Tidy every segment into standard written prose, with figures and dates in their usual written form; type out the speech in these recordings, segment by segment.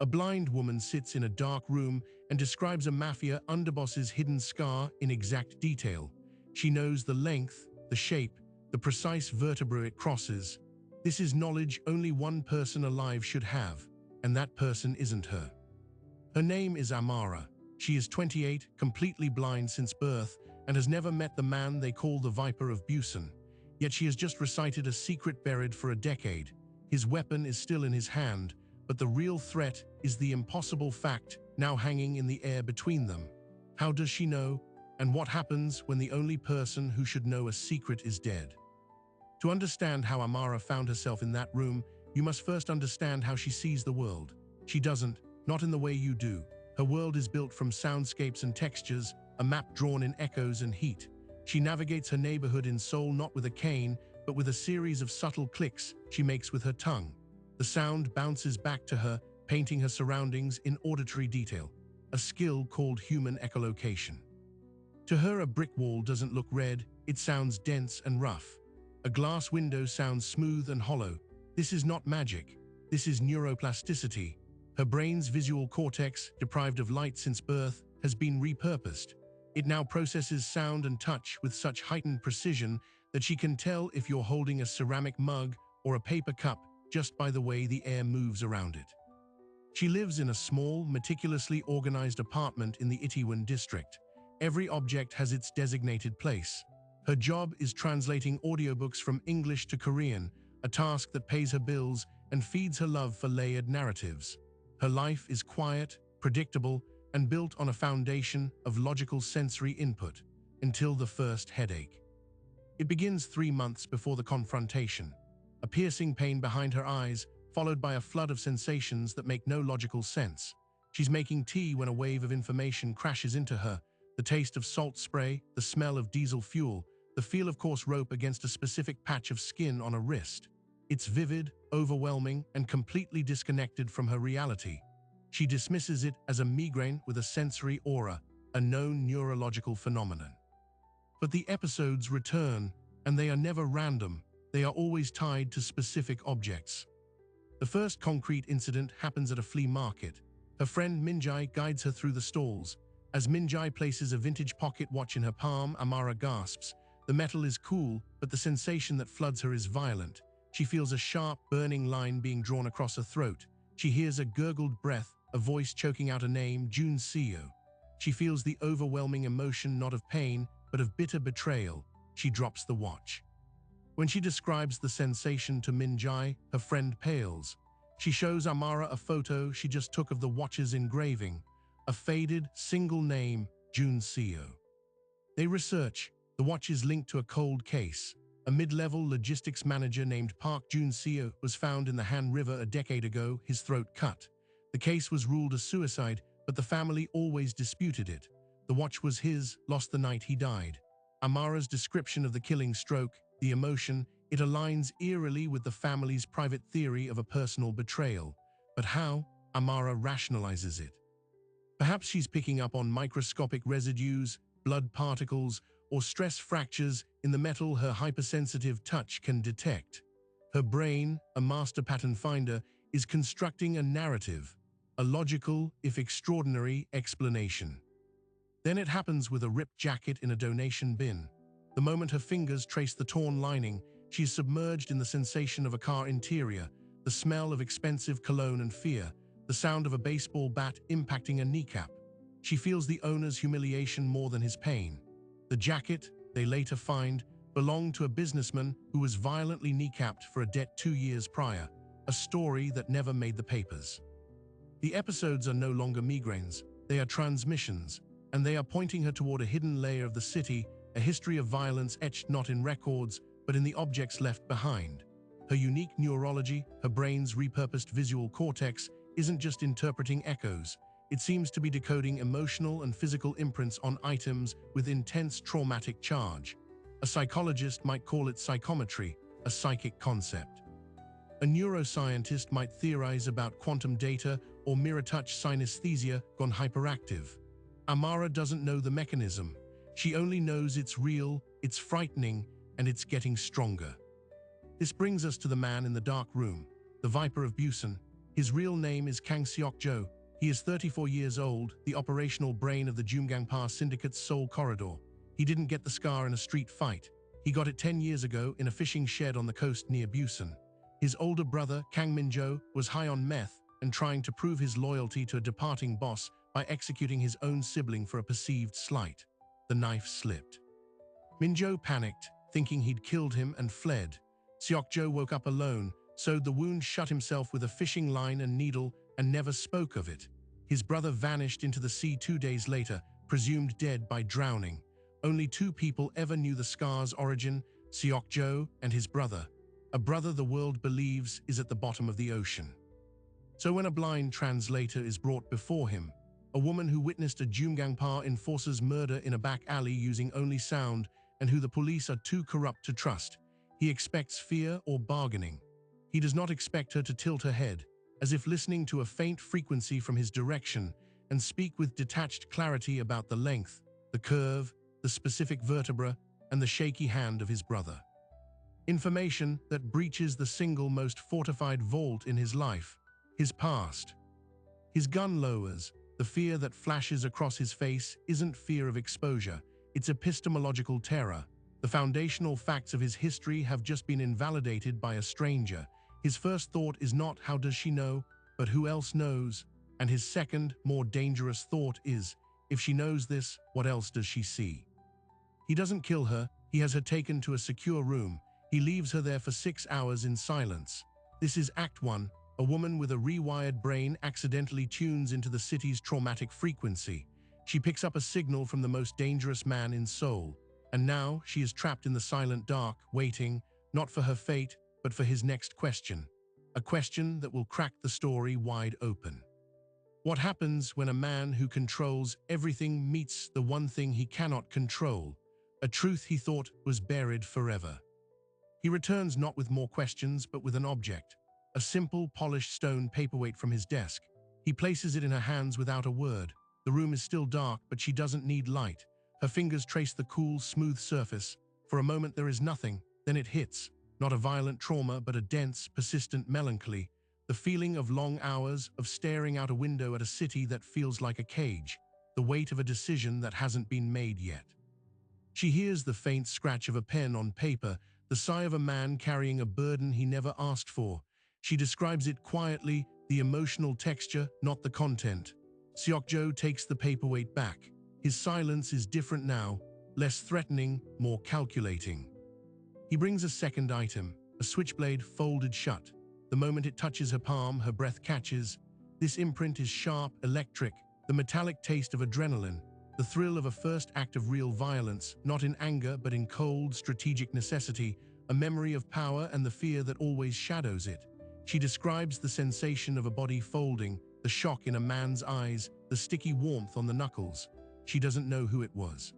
A blind woman sits in a dark room and describes a mafia underboss's hidden scar in exact detail. She knows the length, the shape, the precise vertebra it crosses. This is knowledge only one person alive should have, and that person isn't her. Her name is Amara. She is 28, completely blind since birth, and has never met the man they call the Viper of Busan. Yet she has just recited a secret buried for a decade. His weapon is still in his hand, but the real threat is the impossible fact now hanging in the air between them. How does she know? And what happens when the only person who should know a secret is dead? To understand how Amara found herself in that room, you must first understand how she sees the world. She doesn't, not in the way you do. Her world is built from soundscapes and textures, a map drawn in echoes and heat. She navigates her neighborhood in Seoul not with a cane, but with a series of subtle clicks she makes with her tongue. The sound bounces back to her, painting her surroundings in auditory detail, a skill called human echolocation. To her, a brick wall doesn't look red, it sounds dense and rough. A glass window sounds smooth and hollow. This is not magic, this is neuroplasticity. Her brain's visual cortex, deprived of light since birth, has been repurposed. It now processes sound and touch with such heightened precision that she can tell if you're holding a ceramic mug or a paper cup just by the way the air moves around it. She lives in a small, meticulously organized apartment in the Itaewon district. Every object has its designated place. Her job is translating audiobooks from English to Korean, a task that pays her bills and feeds her love for layered narratives. Her life is quiet, predictable, and built on a foundation of logical sensory input, until the first headache. It begins 3 months before the confrontation. A piercing pain behind her eyes, followed by a flood of sensations that make no logical sense. She's making tea when a wave of information crashes into her. The taste of salt spray, the smell of diesel fuel, the feel of coarse rope against a specific patch of skin on a wrist. It's vivid, overwhelming, and completely disconnected from her reality. She dismisses it as a migraine with a sensory aura, a known neurological phenomenon. But the episodes return, and they are never random. They are always tied to specific objects. The first concrete incident happens at a flea market. Her friend Minjai guides her through the stalls. As Minjai places a vintage pocket watch in her palm, Amara gasps. The metal is cool, but the sensation that floods her is violent. She feels a sharp, burning line being drawn across her throat. She hears a gurgled breath, a voice choking out a name, Jun Seo. She feels the overwhelming emotion not of pain, but of bitter betrayal. She drops the watch. When she describes the sensation to Minjai, her friend pales. She shows Amara a photo she just took of the watch's engraving, a faded, single name, Jun Seo. They research. The watch is linked to a cold case. A mid-level logistics manager named Park Jun Seo was found in the Han River a decade ago, his throat cut. The case was ruled a suicide, but the family always disputed it. The watch was his, lost the night he died. Amara's description of the killing stroke, the emotion, it aligns eerily with the family's private theory of a personal betrayal. But how? Amara rationalizes it. Perhaps she's picking up on microscopic residues, blood particles, or stress fractures in the metal her hypersensitive touch can detect. Her brain, a master pattern finder, is constructing a narrative, a logical, if extraordinary, explanation. Then it happens with a ripped jacket in a donation bin. The moment her fingers trace the torn lining, she is submerged in the sensation of a car interior, the smell of expensive cologne and fear, the sound of a baseball bat impacting a kneecap. She feels the owner's humiliation more than his pain. The jacket, they later find, belonged to a businessman who was violently kneecapped for a debt 2 years prior, a story that never made the papers. The episodes are no longer migraines, they are transmissions, and they are pointing her toward a hidden layer of the city, a history of violence etched not in records, but in the objects left behind. Her unique neurology, her brain's repurposed visual cortex, isn't just interpreting echoes. It seems to be decoding emotional and physical imprints on items with intense traumatic charge. A psychologist might call it psychometry, a psychic concept. A neuroscientist might theorize about quantum data or mirror-touch synesthesia gone hyperactive. Amara doesn't know the mechanism. She only knows it's real, it's frightening, and it's getting stronger. This brings us to the man in the dark room, the Viper of Busan. His real name is Kang Seok-jo. He is 34 years old, the operational brain of the Jumgangpa Syndicate's Seoul corridor. He didn't get the scar in a street fight. He got it 10 years ago in a fishing shed on the coast near Busan. His older brother, Kang Min-jo, was high on meth and trying to prove his loyalty to a departing boss by executing his own sibling for a perceived slight. The knife slipped. Min-jo panicked, thinking he'd killed him, and fled. Seok-jo woke up alone, sewed the wound shut himself with a fishing line and needle, and never spoke of it. His brother vanished into the sea 2 days later, presumed dead by drowning. Only 2 people ever knew the scar's origin, Seok-jo and his brother. A brother the world believes is at the bottom of the ocean. So when a blind translator is brought before him, a woman who witnessed a Jumgangpa enforcer's murder in a back alley using only sound and who the police are too corrupt to trust, he expects fear or bargaining. He does not expect her to tilt her head, as if listening to a faint frequency from his direction, and speak with detached clarity about the length, the curve, the specific vertebra, and the shaky hand of his brother. Information that breaches the single most fortified vault in his life, his past. His gun lowers. The fear that flashes across his face isn't fear of exposure, it's epistemological terror. The foundational facts of his history have just been invalidated by a stranger. His first thought is not "how does she know?" but "who else knows?" And his second, more dangerous thought is, "if she knows this, what else does she see?" He doesn't kill her, he has her taken to a secure room. He leaves her there for 6 hours in silence. This is Act 1. A woman with a rewired brain accidentally tunes into the city's traumatic frequency. She picks up a signal from the most dangerous man in Seoul. And now she is trapped in the silent dark, waiting, not for her fate, but for his next question. A question that will crack the story wide open. What happens when a man who controls everything meets the one thing he cannot control? A truth he thought was buried forever. He returns not with more questions, but with an object. A simple, polished stone paperweight from his desk. He places it in her hands without a word. The room is still dark, but she doesn't need light. Her fingers trace the cool, smooth surface. For a moment there is nothing, then it hits. Not a violent trauma, but a dense, persistent melancholy. The feeling of long hours, of staring out a window at a city that feels like a cage. The weight of a decision that hasn't been made yet. She hears the faint scratch of a pen on paper, the sigh of a man carrying a burden he never asked for. She describes it quietly, the emotional texture, not the content. Seok-jo takes the paperweight back. His silence is different now, less threatening, more calculating. He brings a second item, a switchblade folded shut. The moment it touches her palm, her breath catches. This imprint is sharp, electric, the metallic taste of adrenaline, the thrill of a first act of real violence, not in anger but in cold, strategic necessity, a memory of power and the fear that always shadows it. She describes the sensation of a body folding, the shock in a man's eyes, the sticky warmth on the knuckles. She doesn't know who it was.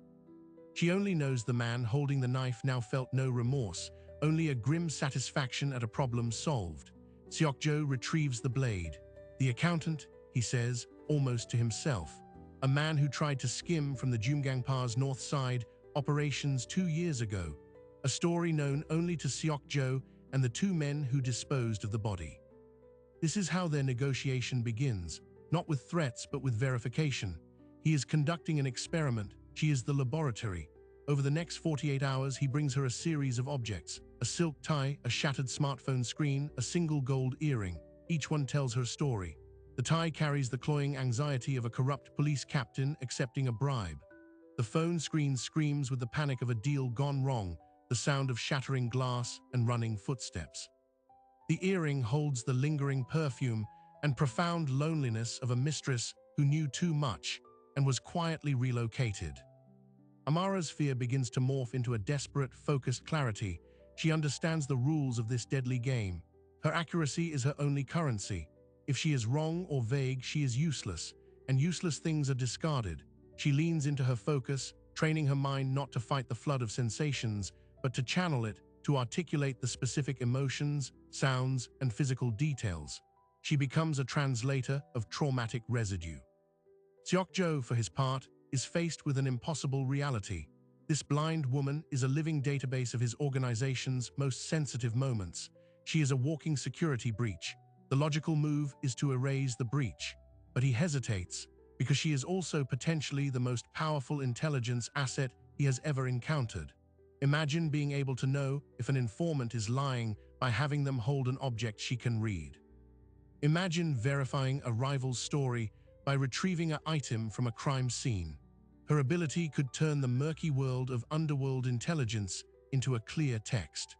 She only knows the man holding the knife now felt no remorse, only a grim satisfaction at a problem solved. Seok-jo retrieves the blade. The accountant, he says, almost to himself. A man who tried to skim from the Jumgangpa's north side operations 2 years ago. A story known only to Seok-jo and the 2 men who disposed of the body. This is how their negotiation begins, not with threats but with verification. He is conducting an experiment, she is the laboratory. Over the next 48 hours he brings her a series of objects, a silk tie, a shattered smartphone screen, a single gold earring. Each one tells her story. The tie carries the cloying anxiety of a corrupt police captain accepting a bribe. The phone screen screams with the panic of a deal gone wrong, the sound of shattering glass and running footsteps. The earring holds the lingering perfume and profound loneliness of a mistress who knew too much and was quietly relocated. Amara's fear begins to morph into a desperate, focused clarity. She understands the rules of this deadly game. Her accuracy is her only currency. If she is wrong or vague, she is useless, and useless things are discarded. She leans into her focus, training her mind not to fight the flood of sensations, but to channel it, to articulate the specific emotions, sounds, and physical details. She becomes a translator of traumatic residue. Seok-jo, for his part, is faced with an impossible reality. This blind woman is a living database of his organization's most sensitive moments. She is a walking security breach. The logical move is to erase the breach, but he hesitates because she is also potentially the most powerful intelligence asset he has ever encountered. Imagine being able to know if an informant is lying by having them hold an object she can read. Imagine verifying a rival's story by retrieving an item from a crime scene. Her ability could turn the murky world of underworld intelligence into a clear text.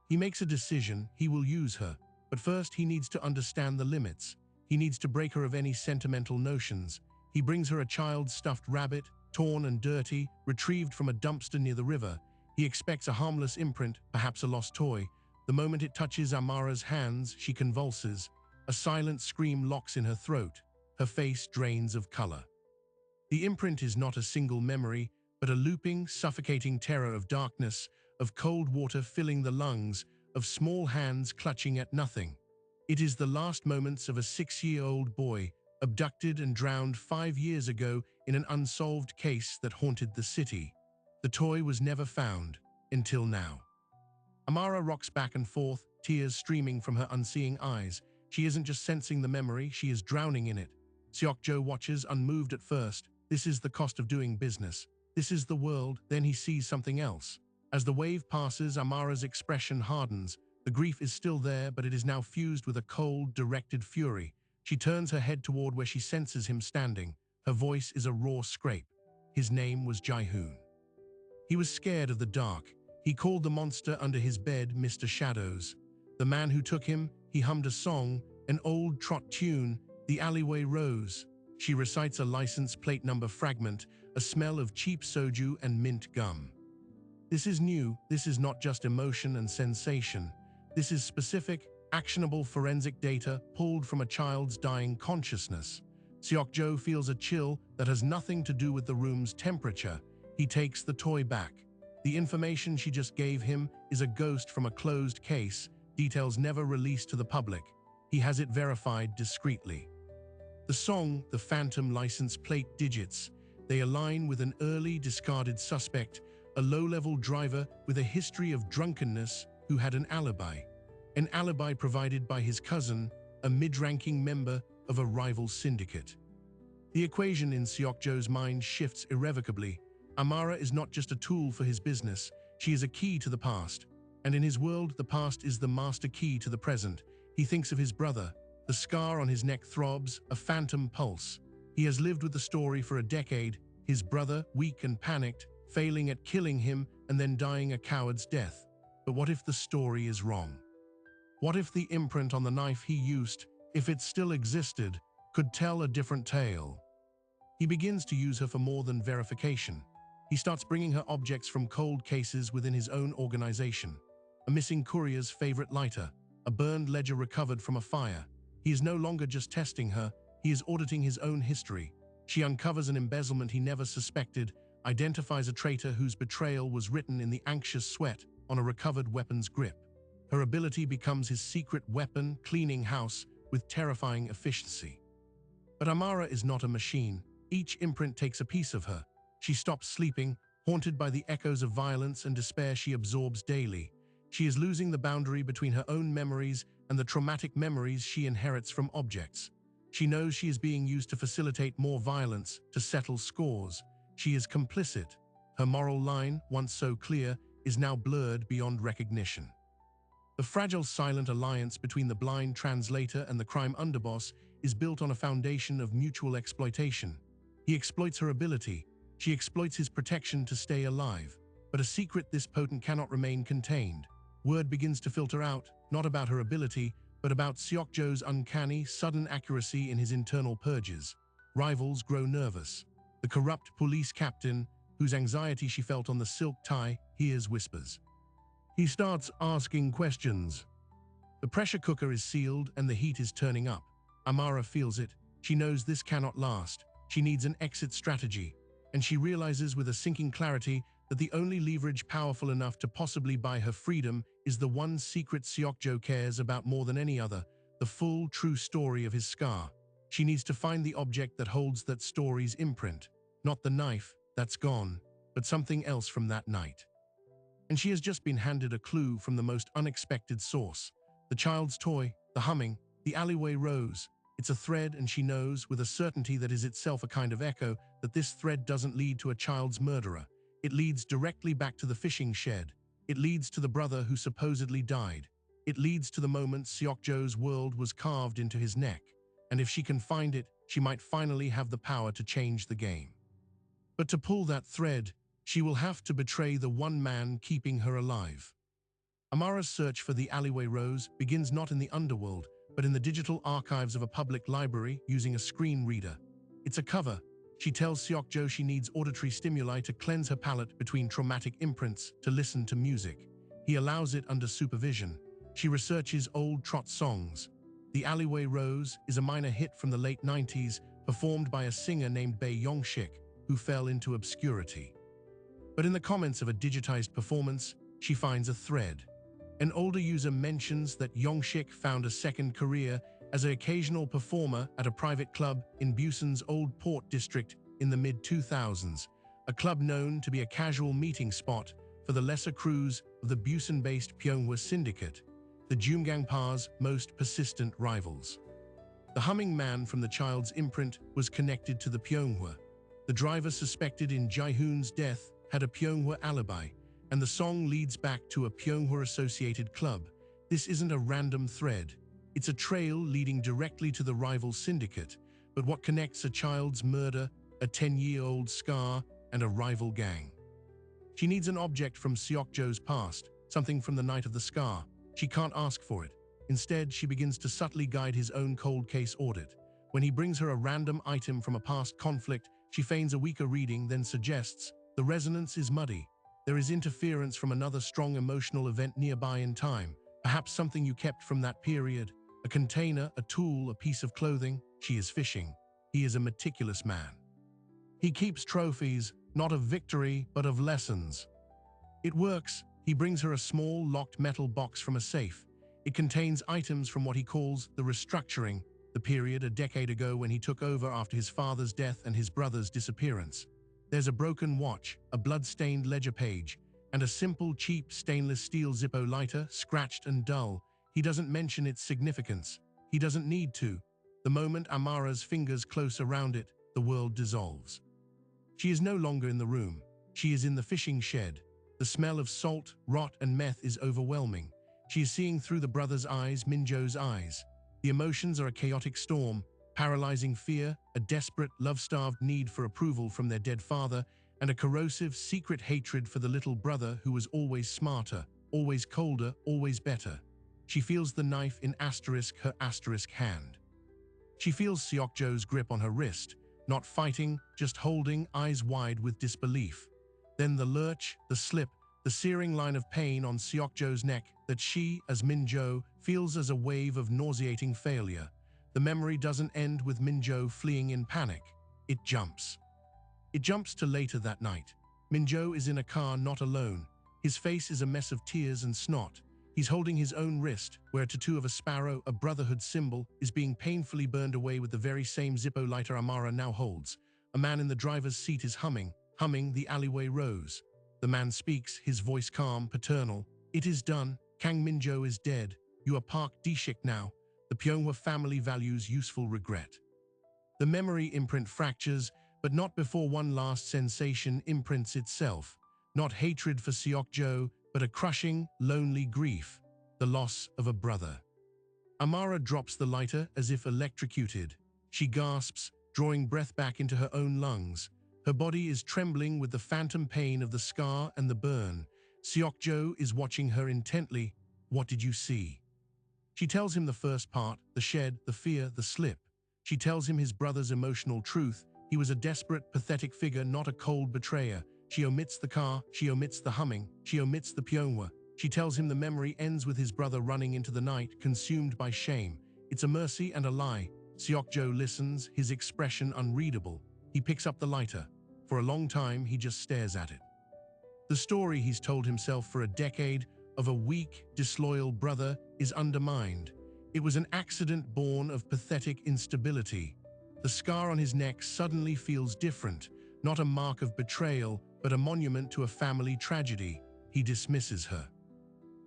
He makes a decision. He will use her, but first he needs to understand the limits. He needs to break her of any sentimental notions. He brings her a child's stuffed rabbit, torn and dirty, retrieved from a dumpster near the river. He expects a harmless imprint, perhaps a lost toy. The moment it touches Amara's hands, she convulses. A silent scream locks in her throat. Her face drains of color. The imprint is not a single memory, but a looping, suffocating terror of darkness, of cold water filling the lungs, of small hands clutching at nothing. It is the last moments of a 6-year-old boy, abducted and drowned 5 years ago in an unsolved case that haunted the city. The toy was never found, until now. Amara rocks back and forth, tears streaming from her unseeing eyes. She isn't just sensing the memory, she is drowning in it. Seokjo watches, unmoved at first. This is the cost of doing business. This is the world. Then he sees something else. As the wave passes, Amara's expression hardens. The grief is still there, but it is now fused with a cold, directed fury. She turns her head toward where she senses him standing. Her voice is a raw scrape. His name was Jae-hoon. He was scared of the dark. He called the monster under his bed Mr. Shadows. The man who took him, he hummed a song, an old trot tune, The Alleyway Rose. She recites a license plate number fragment, a smell of cheap soju and mint gum. This is new. This is not just emotion and sensation. This is specific, actionable forensic data pulled from a child's dying consciousness. Seokjo feels a chill that has nothing to do with the room's temperature. He takes the toy back. The information she just gave him is a ghost from a closed case, details never released to the public. He has it verified discreetly. The song, the phantom license plate digits, they align with an early discarded suspect, a low-level driver with a history of drunkenness who had an alibi. An alibi provided by his cousin, a mid-ranking member of a rival syndicate. The equation in Seokjo's mind shifts irrevocably. Amara is not just a tool for his business, she is a key to the past. And in his world, the past is the master key to the present. He thinks of his brother. The scar on his neck throbs, a phantom pulse. He has lived with the story for a decade, his brother, weak and panicked, failing at killing him and then dying a coward's death. But what if the story is wrong? What if the imprint on the knife he used, if it still existed, could tell a different tale? He begins to use her for more than verification. He starts bringing her objects from cold cases within his own organization. A missing courier's favorite lighter, a burned ledger recovered from a fire. He is no longer just testing her, he is auditing his own history. She uncovers an embezzlement he never suspected, identifies a traitor whose betrayal was written in the anxious sweat on a recovered weapon's grip. Her ability becomes his secret weapon, cleaning house with terrifying efficiency. But Amara is not a machine. Each imprint takes a piece of her. She stops sleeping, haunted by the echoes of violence and despair she absorbs daily. She is losing the boundary between her own memories and the traumatic memories she inherits from objects. She knows she is being used to facilitate more violence, to settle scores. She is complicit. Her moral line, once so clear, is now blurred beyond recognition. The fragile silent alliance between the blind translator and the crime underboss is built on a foundation of mutual exploitation. He exploits her ability. She exploits his protection to stay alive. But a secret this potent cannot remain contained. Word begins to filter out, not about her ability, but about Seokjo's uncanny, sudden accuracy in his internal purges. Rivals grow nervous. The corrupt police captain, whose anxiety she felt on the silk tie, hears whispers. He starts asking questions. The pressure cooker is sealed and the heat is turning up. Amara feels it. She knows this cannot last. She needs an exit strategy. And she realizes with a sinking clarity that the only leverage powerful enough to possibly buy her freedom is the one secret Seokjo cares about more than any other, the full, true story of his scar. She needs to find the object that holds that story's imprint. Not the knife, that's gone, but something else from that night. And she has just been handed a clue from the most unexpected source. The child's toy, the humming, The alleyway rose. It's a thread, and she knows, with a certainty that is itself a kind of echo, that this thread doesn't lead to a child's murderer. It leads directly back to the fishing shed. It leads to the brother who supposedly died. It leads to the moment Seokjo's world was carved into his neck. And if she can find it, she might finally have the power to change the game. But to pull that thread, she will have to betray the one man keeping her alive. Amara's search for the alleyway rose begins not in the underworld, but in the digital archives of a public library using a screen reader. It's a cover. She tells Seokjo she needs auditory stimuli to cleanse her palate between traumatic imprints to listen to music. He allows it under supervision. She researches old trot songs. The Alleyway Rose is a minor hit from the late 90s, performed by a singer named Bae Yongshik, who fell into obscurity. But in the comments of a digitized performance, she finds a thread. An older user mentions that Yongshik found a second career as an occasional performer at a private club in Busan's Old Port district in the mid-2000s, a club known to be a casual meeting spot for the lesser crews of the Busan-based Pyeonghwa syndicate, the Jumgangpa's most persistent rivals. The humming man from the child's imprint was connected to the Pyeonghwa. The driver suspected in Jae-hoon's death had a Pyeonghwa alibi, and the song leads back to a Pyeonghwa-associated club. This isn't a random thread. It's a trail leading directly to the rival syndicate, but what connects a child's murder, a 10-year-old scar, and a rival gang? She needs an object from Seokjo's past, something from the night of the scar. She can't ask for it. Instead, she begins to subtly guide his own cold case audit. When he brings her a random item from a past conflict, she feigns a weaker reading, then suggests, "The resonance is muddy. There is interference from another strong emotional event nearby in time, perhaps something you kept from that period. A container, a tool, a piece of clothing." She is fishing. He is a meticulous man. He keeps trophies, not of victory, but of lessons. It works. He brings her a small, locked metal box from a safe. It contains items from what he calls the restructuring, the period a decade ago when he took over after his father's death and his brother's disappearance. There's a broken watch, a blood-stained ledger page, and a simple, cheap stainless steel Zippo lighter, scratched and dull. He doesn't mention its significance. He doesn't need to. The moment Amara's fingers close around it, the world dissolves. She is no longer in the room. She is in the fishing shed. The smell of salt, rot, and meth is overwhelming. She is seeing through the brother's eyes, Minjo's eyes. The emotions are a chaotic storm, paralyzing fear, a desperate, love-starved need for approval from their dead father, and a corrosive, secret hatred for the little brother who was always smarter, always colder, always better. She feels the knife in her asterisk hand. She feels Seokjo's grip on her wrist, not fighting, just holding, eyes wide with disbelief. Then the lurch, the slip, the searing line of pain on Seokjo's neck that she, as Minjo, feels as a wave of nauseating failure. The memory doesn't end with Minjo fleeing in panic. It jumps. It jumps to later that night. Minjo is in a car, not alone. His face is a mess of tears and snot. He's holding his own wrist, where a tattoo of a sparrow, a brotherhood symbol, is being painfully burned away with the very same Zippo lighter Amara now holds. A man in the driver's seat is humming The Alleyway Rose. The man speaks, his voice calm, paternal. "It is done. Kang Minjo is dead. You are Park Dishik now." The Pyeonghwa family values useful regret. The memory imprint fractures, but not before one last sensation imprints itself. Not hatred for Seokjo, but a crushing, lonely grief, the loss of a brother. Amara drops the lighter as if electrocuted. She gasps, drawing breath back into her own lungs. Her body is trembling with the phantom pain of the scar and the burn. Seokjo is watching her intently. "What did you see?" She tells him the first part, the shed, the fear, the slip. She tells him his brother's emotional truth. He was a desperate, pathetic figure, not a cold betrayer. She omits the car, she omits the humming, she omits the Pyeonghwa. She tells him the memory ends with his brother running into the night, consumed by shame. It's a mercy and a lie. Seokjo listens, his expression unreadable. He picks up the lighter. For a long time, he just stares at it. The story he's told himself for a decade of a weak, disloyal brother is undermined. It was an accident born of pathetic instability. The scar on his neck suddenly feels different, not a mark of betrayal, but a monument to a family tragedy. He dismisses her.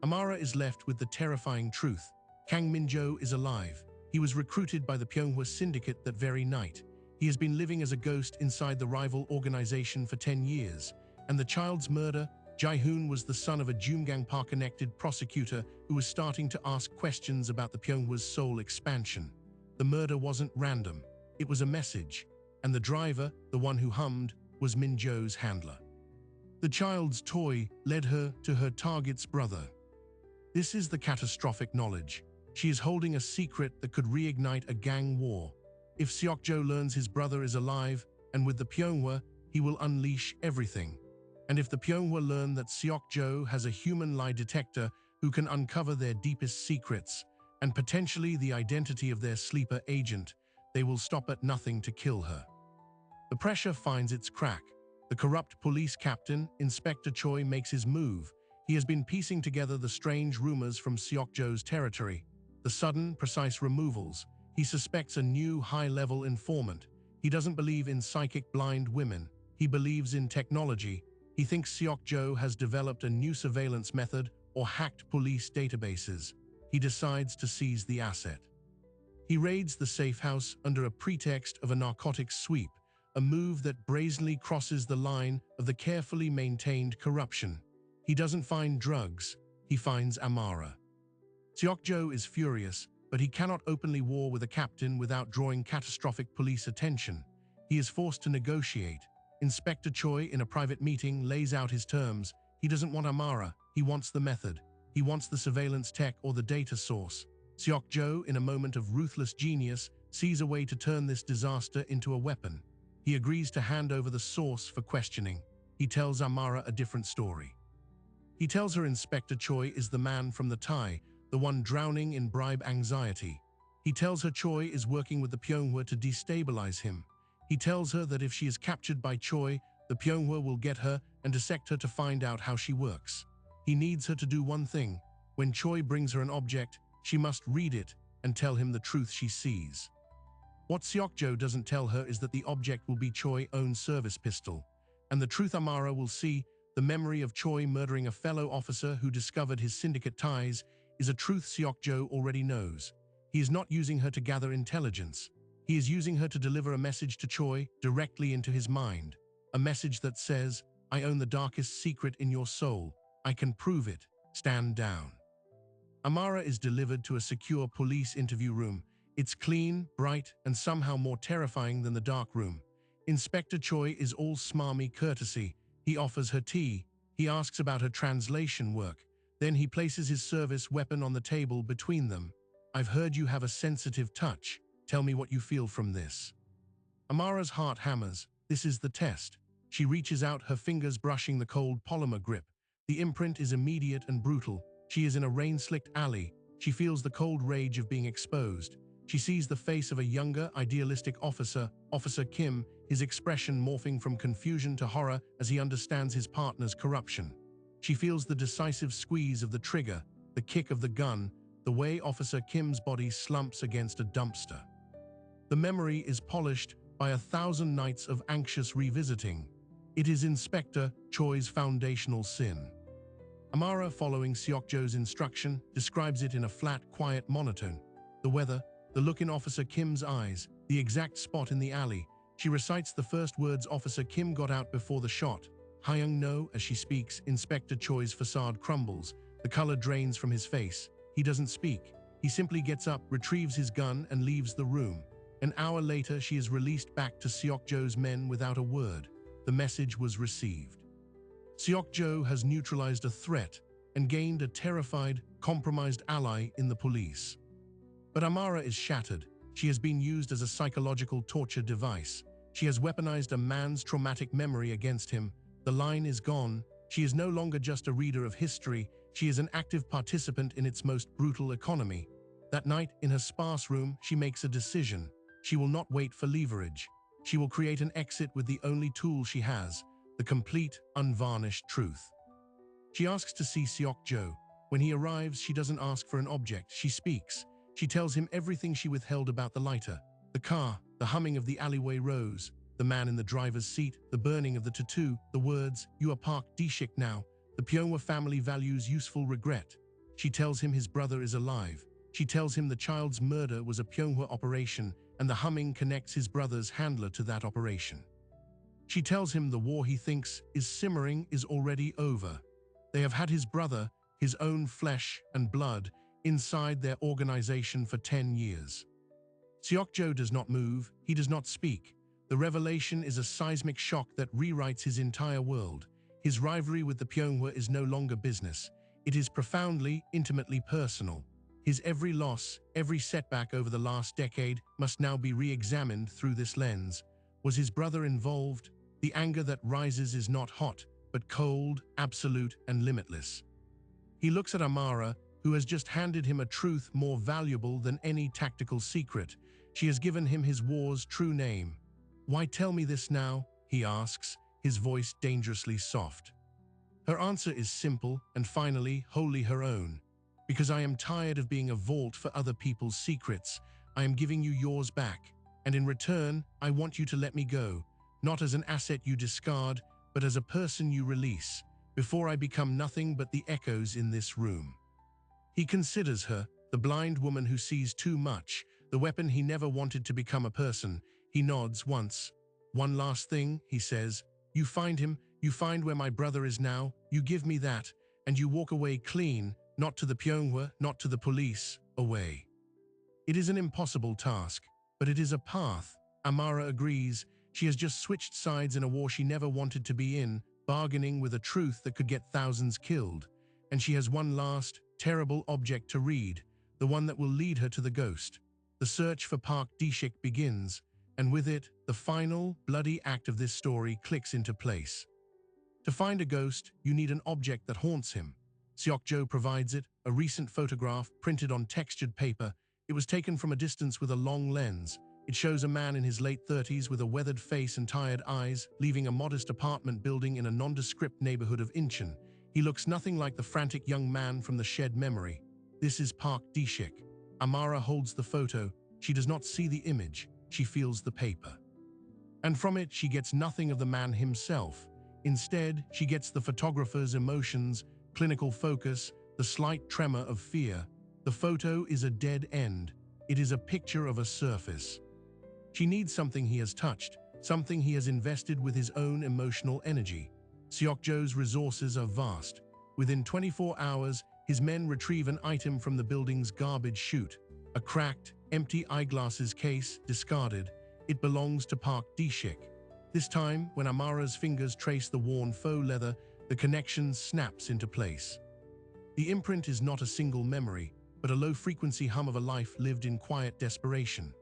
Amara is left with the terrifying truth. Kang Minjo is alive. He was recruited by the Pyonghwa syndicate that very night. He has been living as a ghost inside the rival organization for 10 years. And the child's murder, Jae-hoon was the son of a Jumgang-connected prosecutor who was starting to ask questions about the Pyonghwa's Seoul expansion. The murder wasn't random. It was a message. And the driver, the one who hummed, was Min-jo's handler. The child's toy led her to her target's brother. This is the catastrophic knowledge. She is holding a secret that could reignite a gang war. If Seok-jo learns his brother is alive, and with the Pyonghwa, he will unleash everything. And if the Pyonghwa learn that Seok-jo has a human lie detector who can uncover their deepest secrets, and potentially the identity of their sleeper agent, they will stop at nothing to kill her. The pressure finds its crack. The corrupt police captain, Inspector Choi, makes his move. He has been piecing together the strange rumors from Seok-jo's territory. The sudden, precise removals. He suspects a new high-level informant. He doesn't believe in psychic blind women. He believes in technology. He thinks Seok-jo has developed a new surveillance method or hacked police databases. He decides to seize the asset. He raids the safe house under a pretext of a narcotics sweep, a move that brazenly crosses the line of the carefully maintained corruption. He doesn't find drugs, he finds Amara. Seok-jo is furious, but he cannot openly war with a captain without drawing catastrophic police attention. He is forced to negotiate. Inspector Choi, in a private meeting, lays out his terms. He doesn't want Amara, he wants the method. He wants the surveillance tech or the data source. Seok-jo, in a moment of ruthless genius, sees a way to turn this disaster into a weapon. He agrees to hand over the source for questioning. He tells Amara a different story. He tells her Inspector Choi is the man from the Thai, the one drowning in bribe anxiety. He tells her Choi is working with the Pyonghwa to destabilize him. He tells her that if she is captured by Choi, the Pyonghwa will get her and dissect her to find out how she works. He needs her to do one thing. When Choi brings her an object, she must read it and tell him the truth she sees. What Seok-jo doesn't tell her is that the object will be Choi's own service pistol. And the truth Amara will see, the memory of Choi murdering a fellow officer who discovered his syndicate ties, is a truth Seok-jo already knows. He is not using her to gather intelligence. He is using her to deliver a message to Choi directly into his mind. A message that says, I own the darkest secret in your soul. I can prove it. Stand down. Amara is delivered to a secure police interview room. It's clean, bright, and somehow more terrifying than the dark room. Inspector Choi is all smarmy courtesy. He offers her tea. He asks about her translation work. Then he places his service weapon on the table between them. I've heard you have a sensitive touch. Tell me what you feel from this. Amara's heart hammers. This is the test. She reaches out, her fingers brushing the cold polymer grip. The imprint is immediate and brutal. She is in a rain-slicked alley. She feels the cold rage of being exposed. She sees the face of a younger, idealistic officer, Officer Kim, his expression morphing from confusion to horror as he understands his partner's corruption. She feels the decisive squeeze of the trigger, the kick of the gun, the way Officer Kim's body slumps against a dumpster. The memory is polished by 1,000 nights of anxious revisiting. It is Inspector Choi's foundational sin. Amara, following Seok-jo's instruction, describes it in a flat, quiet monotone. The weather, the look in Officer Kim's eyes, the exact spot in the alley. She recites the first words Officer Kim got out before the shot. Hyung no, as she speaks, Inspector Choi's facade crumbles. The color drains from his face. He doesn't speak. He simply gets up, retrieves his gun, and leaves the room. An hour later, she is released back to Seok-jo's men without a word. The message was received. Seok-jo has neutralized a threat and gained a terrified, compromised ally in the police. But Amara is shattered. She has been used as a psychological torture device. She has weaponized a man's traumatic memory against him. The line is gone. She is no longer just a reader of history. She is an active participant in its most brutal economy. That night, in her sparse room, she makes a decision. She will not wait for leverage. She will create an exit with the only tool she has, the complete, unvarnished truth. She asks to see Seok-jo. When he arrives, she doesn't ask for an object. She speaks. She tells him everything she withheld about the lighter, the car, the humming of the alleyway rose, the man in the driver's seat, the burning of the tattoo, the words, "You are parked Dishik now." The Pyonghwa family values useful regret. She tells him his brother is alive. She tells him the child's murder was a Pyonghwa operation and the humming connects his brother's handler to that operation. She tells him the war he thinks is simmering is already over. They have had his brother, his own flesh and blood, inside their organization for 10 years. Seokjo does not move, he does not speak. The revelation is a seismic shock that rewrites his entire world. His rivalry with the Pyonghwa is no longer business. It is profoundly, intimately personal. His every loss, every setback over the last decade must now be re-examined through this lens. Was his brother involved? The anger that rises is not hot, but cold, absolute, and limitless. He looks at Amara, who has just handed him a truth more valuable than any tactical secret. She has given him his war's true name. "Why tell me this now?" he asks, his voice dangerously soft. Her answer is simple and finally wholly her own. "Because I am tired of being a vault for other people's secrets. I am giving you yours back, and in return, I want you to let me go, not as an asset you discard, but as a person you release, before I become nothing but the echoes in this room." He considers her, the blind woman who sees too much, the weapon he never wanted to become a person. He nods once. "One last thing," he says. "You find him, you find where my brother is now, you give me that, and you walk away clean, not to the Pyonghwa, not to the police, away." It is an impossible task, but it is a path. Amara agrees. She has just switched sides in a war she never wanted to be in, bargaining with a truth that could get thousands killed. And she has one last, terrible object to read, the one that will lead her to the ghost. The search for Park Dishik begins, and with it, the final, bloody act of this story clicks into place. To find a ghost, you need an object that haunts him. Seokjo provides it, a recent photograph printed on textured paper. It was taken from a distance with a long lens. It shows a man in his late 30s with a weathered face and tired eyes, leaving a modest apartment building in a nondescript neighborhood of Incheon. He looks nothing like the frantic young man from the shed memory. This is Park Dishik. Amara holds the photo. She does not see the image. She feels the paper. And from it, she gets nothing of the man himself. Instead, she gets the photographer's emotions, clinical focus, the slight tremor of fear. The photo is a dead end. It is a picture of a surface. She needs something he has touched, something he has invested with his own emotional energy. Seokjo's resources are vast. Within 24 hours, his men retrieve an item from the building's garbage chute. A cracked, empty eyeglasses case, discarded. It belongs to Park Dishik. This time, when Amara's fingers trace the worn faux leather, the connection snaps into place. The imprint is not a single memory, but a low-frequency hum of a life lived in quiet desperation.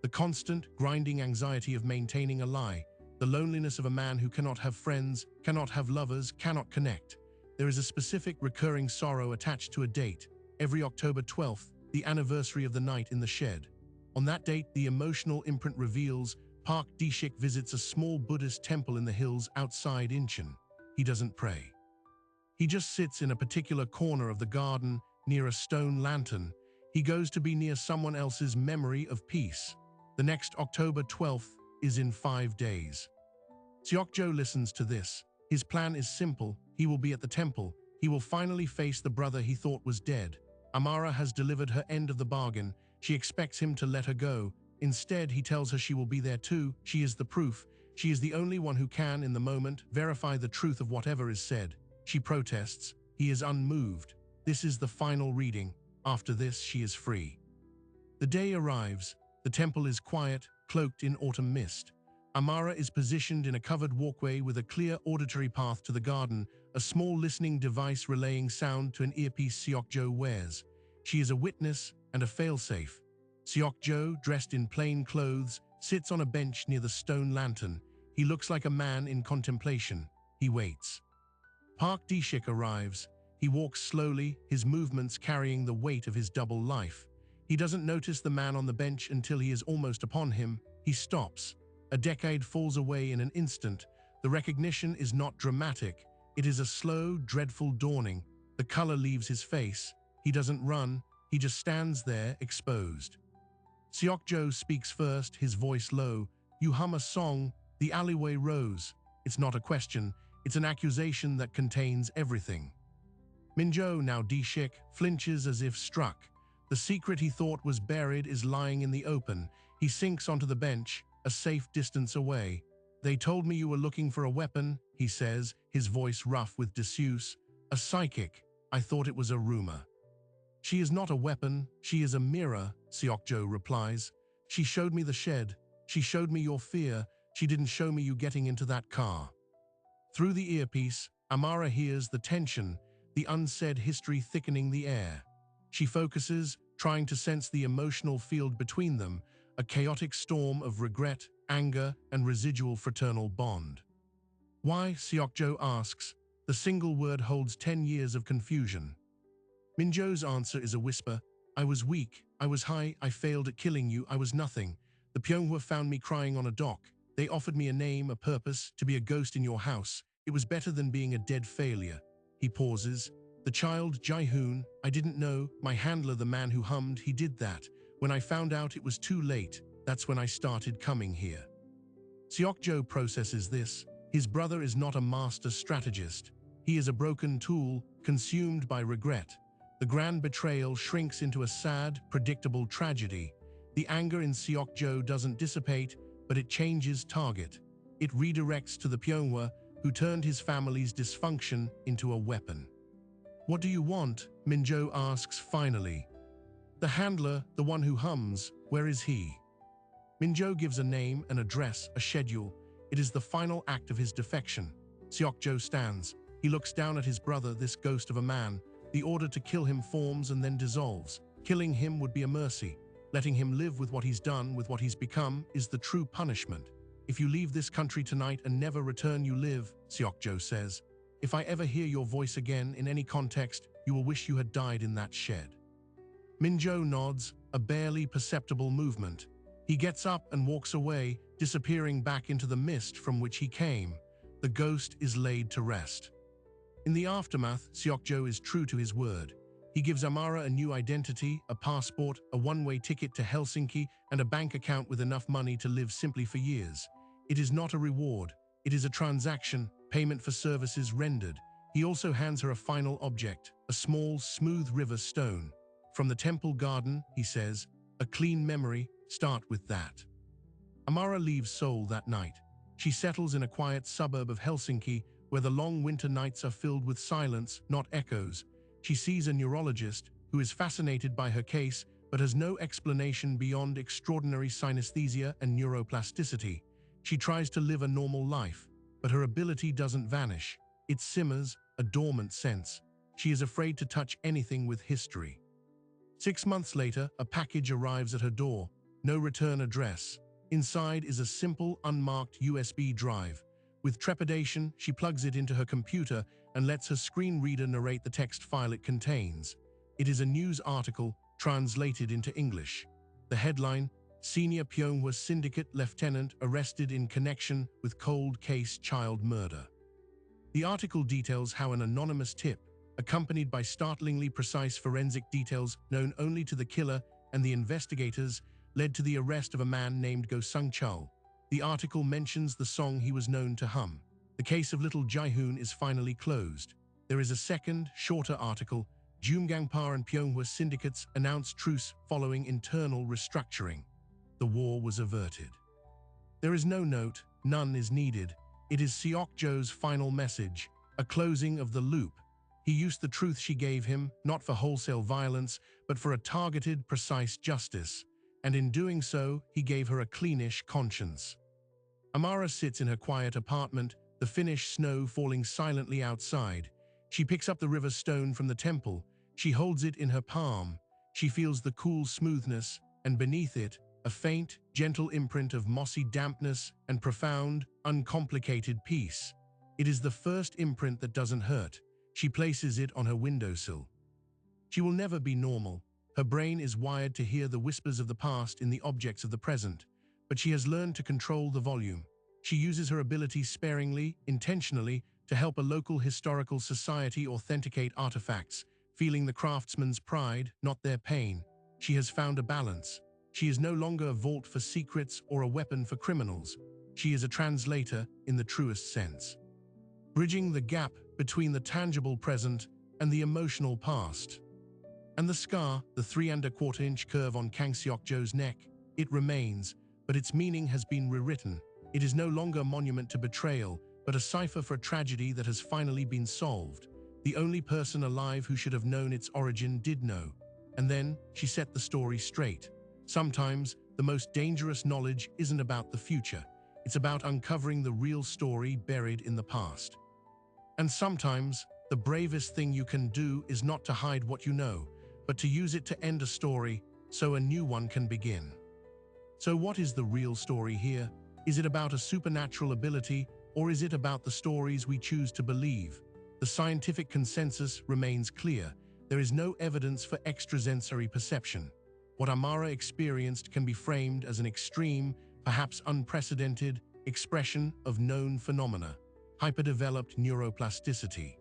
The constant, grinding anxiety of maintaining a lie, the loneliness of a man who cannot have friends, cannot have lovers, cannot connect. There is a specific recurring sorrow attached to a date, every October 12th, the anniversary of the night in the shed. On that date, the emotional imprint reveals Park Dishik visits a small Buddhist temple in the hills outside Incheon. He doesn't pray. He just sits in a particular corner of the garden, near a stone lantern. He goes to be near someone else's memory of peace. The next October 12th is in 5 days. Seokjo listens to this. His plan is simple. He will be at the temple. He will finally face the brother he thought was dead. Amara has delivered her end of the bargain. She expects him to let her go. Instead, he tells her she will be there too. She is the proof. She is the only one who can, in the moment, verify the truth of whatever is said. She protests. He is unmoved. This is the final reading. After this, she is free. The day arrives. The temple is quiet, cloaked in autumn mist. Amara is positioned in a covered walkway with a clear auditory path to the garden, a small listening device relaying sound to an earpiece Seokjo wears. She is a witness and a failsafe. Seokjo, dressed in plain clothes, sits on a bench near the stone lantern. He looks like a man in contemplation. He waits. Park Dishik arrives. He walks slowly, his movements carrying the weight of his double life. He doesn't notice the man on the bench until he is almost upon him. He stops. A decade falls away in an instant. The recognition is not dramatic. It is a slow, dreadful dawning. The color leaves his face. He doesn't run. He just stands there, exposed. Seokjo speaks first, his voice low. "You hum a song, the alleyway rose." It's not a question. It's an accusation that contains everything. Minjo, now Dishik, flinches as if struck. The secret he thought was buried is lying in the open. He sinks onto the bench, a safe distance away. "They told me you were looking for a weapon," he says, his voice rough with disuse. "A psychic. I thought it was a rumor." "She is not a weapon, she is a mirror," Seokjo replies. "She showed me the shed. She showed me your fear. She didn't show me you getting into that car." Through the earpiece, Amara hears the tension, the unsaid history thickening the air. She focuses, trying to sense the emotional field between them, a chaotic storm of regret, anger, and residual fraternal bond. "Why?" Seokjo asks. The single word holds 10 years of confusion. Minjo's answer is a whisper. "I was weak, I was high, I failed at killing you, I was nothing. The Pyeonghwa found me crying on a dock. They offered me a name, a purpose, to be a ghost in your house. It was better than being a dead failure." He pauses. "The child, Jae-hoon, I didn't know. My handler, the man who hummed, he did that. When I found out it was too late, that's when I started coming here." Seokjo processes this. His brother is not a master strategist. He is a broken tool, consumed by regret. The grand betrayal shrinks into a sad, predictable tragedy. The anger in Seokjo doesn't dissipate, but it changes target. It redirects to the Pyeonghwa, who turned his family's dysfunction into a weapon. "What do you want?" Minjo asks finally. "The handler, the one who hums, where is he?" Minjo gives a name, an address, a schedule. It is the final act of his defection. Seokjo stands. He looks down at his brother, this ghost of a man. The order to kill him forms and then dissolves. Killing him would be a mercy. Letting him live with what he's done, with what he's become, is the true punishment. "If you leave this country tonight and never return, you live," Seokjo says. "If I ever hear your voice again in any context, you will wish you had died in that shed." Minjo nods, a barely perceptible movement. He gets up and walks away, disappearing back into the mist from which he came. The ghost is laid to rest. In the aftermath, Seokjo is true to his word. He gives Amara a new identity, a passport, a one-way ticket to Helsinki, and a bank account with enough money to live simply for years. It is not a reward. It is a transaction, payment for services rendered. He also hands her a final object, a small, smooth river stone. "From the temple garden," he says, "a clean memory, start with that." Amara leaves Seoul that night. She settles in a quiet suburb of Helsinki, where the long winter nights are filled with silence, not echoes. She sees a neurologist who is fascinated by her case, but has no explanation beyond extraordinary synesthesia and neuroplasticity. She tries to live a normal life, but her ability doesn't vanish. It simmers, a dormant sense. She is afraid to touch anything with history. 6 months later, a package arrives at her door. No return address. Inside is a simple, unmarked USB drive. With trepidation, she plugs it into her computer and lets her screen reader narrate the text file it contains. It is a news article translated into English. The headline, "Senior Pyeonghwa Syndicate Lieutenant Arrested in Connection with Cold Case Child Murder." The article details how an anonymous tip, accompanied by startlingly precise forensic details known only to the killer and the investigators, led to the arrest of a man named Go Sung-chul. The article mentions the song he was known to hum. The case of little Jae-hoon is finally closed. There is a second, shorter article, Jumgangpa and Pyeonghwa syndicates announce truce following internal restructuring. The war was averted. There is no note, none is needed. It is Seokjo's final message, a closing of the loop. He used the truth she gave him, not for wholesale violence, but for a targeted, precise justice. And in doing so, he gave her a cleanish conscience. Amara sits in her quiet apartment, the Finnish snow falling silently outside. She picks up the river stone from the temple. She holds it in her palm. She feels the cool smoothness, and beneath it, a faint, gentle imprint of mossy dampness and profound, uncomplicated peace. It is the first imprint that doesn't hurt. She places it on her windowsill. She will never be normal. Her brain is wired to hear the whispers of the past in the objects of the present, but she has learned to control the volume. She uses her ability sparingly, intentionally, to help a local historical society authenticate artifacts, feeling the craftsman's pride, not their pain. She has found a balance. She is no longer a vault for secrets or a weapon for criminals. She is a translator in the truest sense, bridging the gap between the tangible present and the emotional past. And the scar, the 3¼ inch curve on Kang Seok-jo's neck, it remains, but its meaning has been rewritten. It is no longer a monument to betrayal, but a cipher for a tragedy that has finally been solved. The only person alive who should have known its origin did know. And then she set the story straight. Sometimes, the most dangerous knowledge isn't about the future. It's about uncovering the real story buried in the past. And sometimes, the bravest thing you can do is not to hide what you know, but to use it to end a story so a new one can begin. So what is the real story here? Is it about a supernatural ability, or is it about the stories we choose to believe? The scientific consensus remains clear. There is no evidence for extrasensory perception. What Amara experienced can be framed as an extreme, perhaps unprecedented, expression of known phenomena: hyperdeveloped neuroplasticity.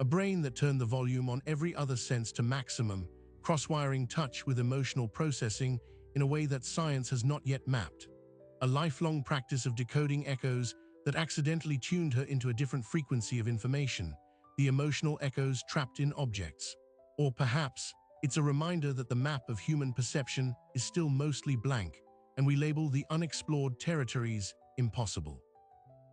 A brain that turned the volume on every other sense to maximum, cross-wiring touch with emotional processing in a way that science has not yet mapped. A lifelong practice of decoding echoes that accidentally tuned her into a different frequency of information, the emotional echoes trapped in objects. Or perhaps, it's a reminder that the map of human perception is still mostly blank, and we label the unexplored territories impossible.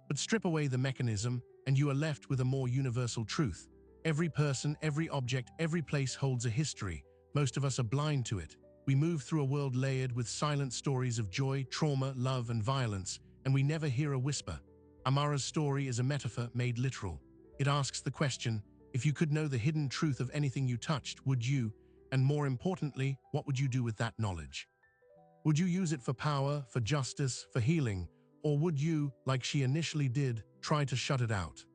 But strip away the mechanism, and you are left with a more universal truth. Every person, every object, every place holds a history. Most of us are blind to it. We move through a world layered with silent stories of joy, trauma, love, and violence, and we never hear a whisper. Amara's story is a metaphor made literal. It asks the question, if you could know the hidden truth of anything you touched, would you? And more importantly, what would you do with that knowledge? Would you use it for power, for justice, for healing? Or would you, like she initially did, try to shut it out?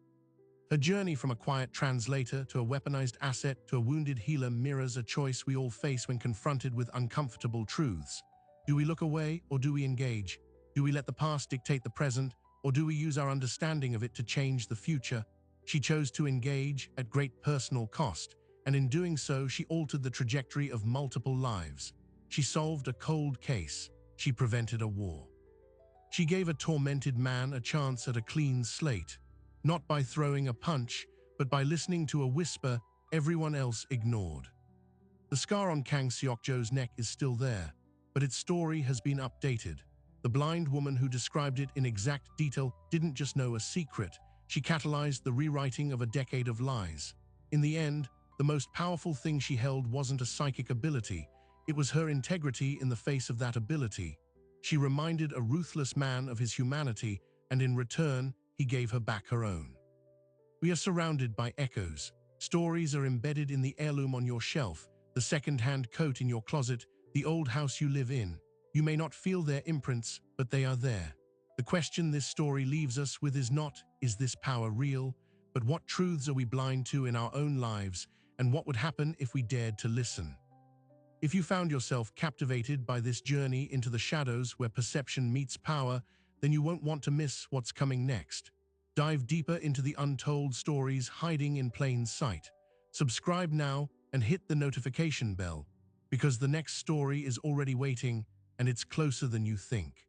Her journey from a quiet translator to a weaponized asset to a wounded healer mirrors a choice we all face when confronted with uncomfortable truths. Do we look away or do we engage? Do we let the past dictate the present, or do we use our understanding of it to change the future? She chose to engage at great personal cost, and in doing so, she altered the trajectory of multiple lives. She solved a cold case. She prevented a war. She gave a tormented man a chance at a clean slate, not by throwing a punch, but by listening to a whisper everyone else ignored. The scar on Kang Seok-jo's neck is still there, but its story has been updated. The blind woman who described it in exact detail didn't just know a secret, she catalyzed the rewriting of a decade of lies. In the end, the most powerful thing she held wasn't a psychic ability, it was her integrity in the face of that ability. She reminded a ruthless man of his humanity, and in return, he gave her back her own. We are surrounded by echoes. Stories are embedded in the heirloom on your shelf, the second-hand coat in your closet, the old house you live in. You may not feel their imprints, but they are there. The question this story leaves us with is not, is this power real? But what truths are we blind to in our own lives, and what would happen if we dared to listen? If you found yourself captivated by this journey into the shadows where perception meets power, then you won't want to miss what's coming next. Dive deeper into the untold stories hiding in plain sight. Subscribe now and hit the notification bell, because the next story is already waiting, and it's closer than you think.